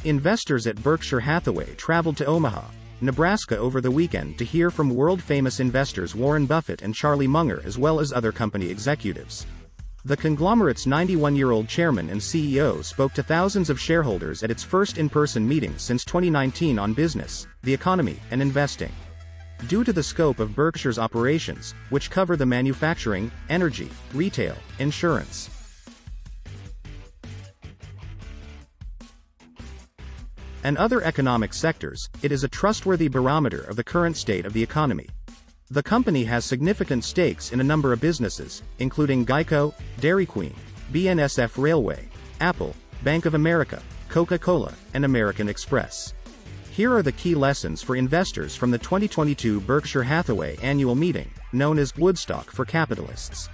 Investors at Berkshire Hathaway traveled to Omaha, Nebraska over the weekend to hear from world-famous investors Warren Buffett and Charlie Munger as well as other company executives. The conglomerate's 91-year-old chairman and CEO spoke to thousands of shareholders at its first in-person meeting since 2019 on business, the economy, and investing. Due to the scope of Berkshire's operations, which cover the manufacturing, energy, retail, insurance, and other economic sectors, it is a trustworthy barometer of the current state of the economy. The company has significant stakes in a number of businesses, including Geico, Dairy Queen, BNSF Railway, Apple, Bank of America, Coca-Cola, and American Express. Here are the key lessons for investors from the 2022 Berkshire Hathaway annual meeting, known as Woodstock for Capitalists.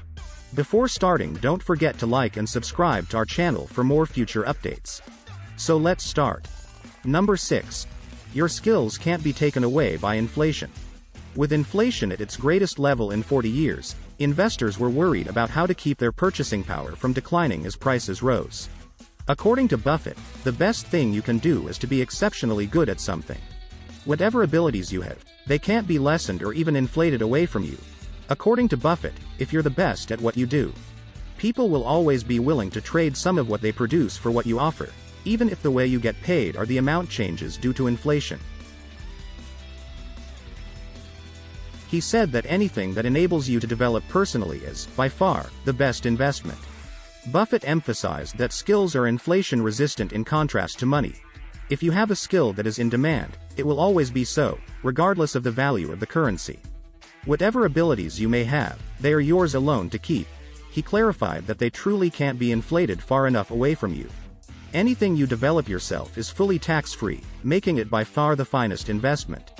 Before starting, don't forget to like and subscribe to our channel for more future updates. So let's start. Number 6. Your skills can't be taken away by inflation. With inflation at its greatest level in 40 years, investors were worried about how to keep their purchasing power from declining as prices rose. According to Buffett, the best thing you can do is to be exceptionally good at something. Whatever abilities you have, they can't be lessened or even inflated away from you. According to Buffett, if you're the best at what you do, people will always be willing to trade some of what they produce for what you offer, even if the way you get paid or the amount changes due to inflation. He said that anything that enables you to develop personally is, by far, the best investment. Buffett emphasized that skills are inflation-resistant in contrast to money. If you have a skill that is in demand, it will always be so, regardless of the value of the currency. Whatever abilities you may have, they are yours alone to keep. He clarified that they truly can't be inflated far enough away from you. Anything you develop yourself is fully tax-free, making it by far the finest investment.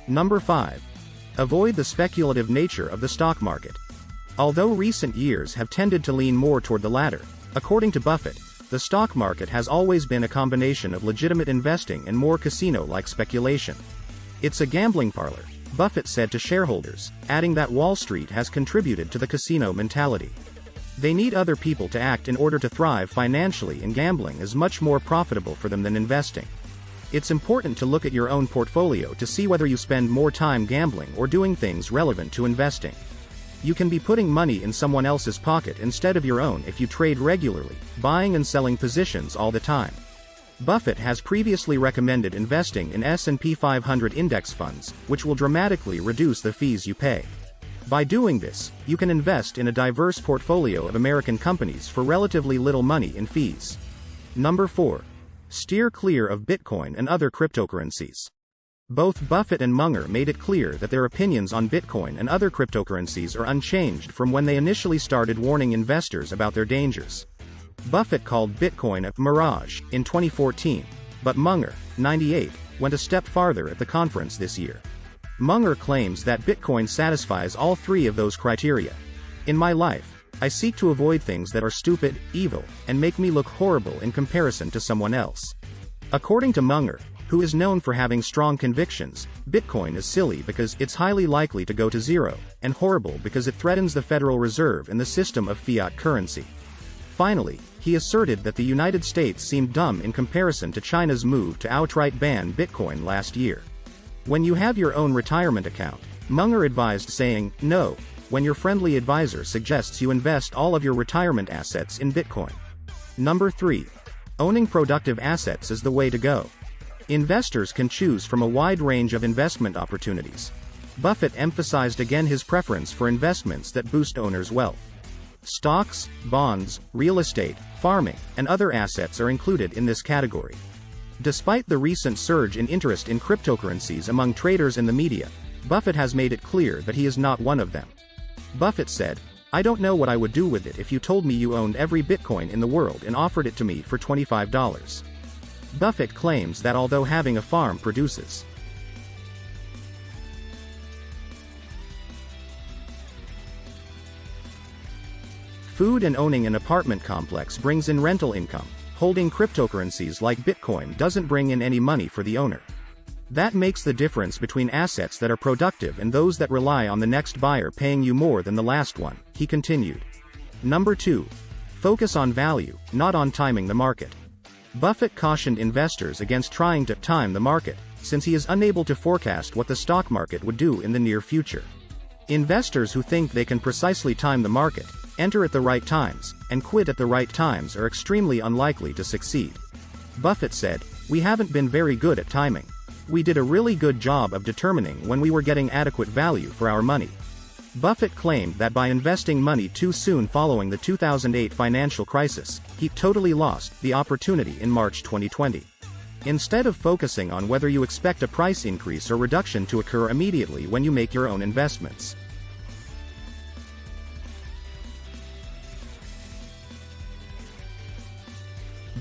Number 5. Avoid the speculative nature of the stock market. Although recent years have tended to lean more toward the latter, according to Buffett, the stock market has always been a combination of legitimate investing and more casino-like speculation. It's a gambling parlor, Buffett said to shareholders, adding that Wall Street has contributed to the casino mentality. They need other people to act in order to thrive financially, and gambling is much more profitable for them than investing. It's important to look at your own portfolio to see whether you spend more time gambling or doing things relevant to investing. You can be putting money in someone else's pocket instead of your own if you trade regularly, buying and selling positions all the time. Buffett has previously recommended investing in S&P 500 index funds, which will dramatically reduce the fees you pay. By doing this, you can invest in a diverse portfolio of American companies for relatively little money in fees. Number 4. Steer clear of Bitcoin and other cryptocurrencies. Both Buffett and Munger made it clear that their opinions on Bitcoin and other cryptocurrencies are unchanged from when they initially started warning investors about their dangers. Buffett called Bitcoin a mirage in 2014, but Munger, 98, went a step farther at the conference this year. Munger claims that Bitcoin satisfies all three of those criteria. In my life, I seek to avoid things that are stupid, evil, and make me look horrible in comparison to someone else. According to Munger, who is known for having strong convictions, Bitcoin is silly because it's highly likely to go to zero, and horrible because it threatens the Federal Reserve and the system of fiat currency. Finally, he asserted that the United States seemed dumb in comparison to China's move to outright ban Bitcoin last year. When you have your own retirement account, Munger advised saying no when your friendly advisor suggests you invest all of your retirement assets in Bitcoin. Number 3. Owning productive assets is the way to go. Investors can choose from a wide range of investment opportunities. Buffett emphasized again his preference for investments that boost owners' wealth. Stocks, bonds, real estate, farming, and other assets are included in this category. Despite the recent surge in interest in cryptocurrencies among traders and the media, Buffett has made it clear that he is not one of them. Buffett said, "I don't know what I would do with it if you told me you owned every Bitcoin in the world and offered it to me for $25. Buffett claims that although having a farm produces food and owning an apartment complex brings in rental income, holding cryptocurrencies like Bitcoin doesn't bring in any money for the owner. That makes the difference between assets that are productive and those that rely on the next buyer paying you more than the last one," he continued. Number 2. Focus on value, not on timing the market. Buffett cautioned investors against trying to time the market, since he is unable to forecast what the stock market would do in the near future. Investors who think they can precisely time the market, enter at the right times, and quit at the right times are extremely unlikely to succeed. Buffett said, "We haven't been very good at timing. We did a really good job of determining when we were getting adequate value for our money." Buffett claimed that by investing money too soon following the 2008 financial crisis, he totally lost the opportunity in March 2020. Instead of focusing on whether you expect a price increase or reduction to occur immediately when you make your own investments.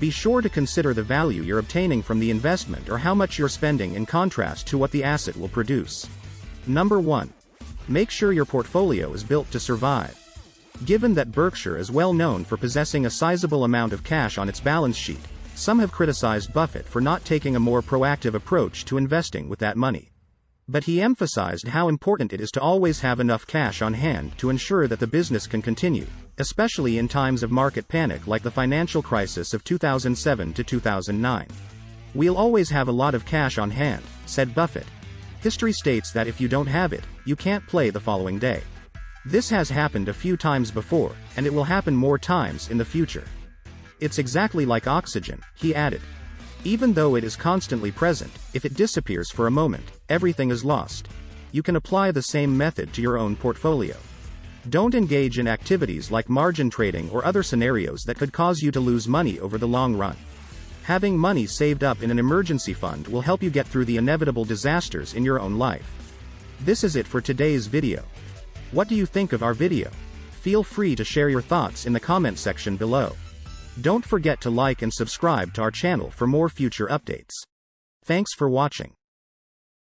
Be sure to consider the value you're obtaining from the investment or how much you're spending in contrast to what the asset will produce. Number 1. Make sure your portfolio is built to survive. Given that Berkshire is well known for possessing a sizable amount of cash on its balance sheet, some have criticized Buffett for not taking a more proactive approach to investing with that money. But he emphasized how important it is to always have enough cash on hand to ensure that the business can continue, especially in times of market panic like the financial crisis of 2007 to 2009. "We'll always have a lot of cash on hand," said Buffett. "History states that if you don't have it, you can't play the following day. This has happened a few times before, and it will happen more times in the future. It's exactly like oxygen," he added. "Even though it is constantly present, if it disappears for a moment, everything is lost." You can apply the same method to your own portfolio. Don't engage in activities like margin trading or other scenarios that could cause you to lose money over the long run. Having money saved up in an emergency fund will help you get through the inevitable disasters in your own life. This is it for today's video. What do you think of our video? Feel free to share your thoughts in the comment section below. Don't forget to like and subscribe to our channel for more future updates. Thanks for watching.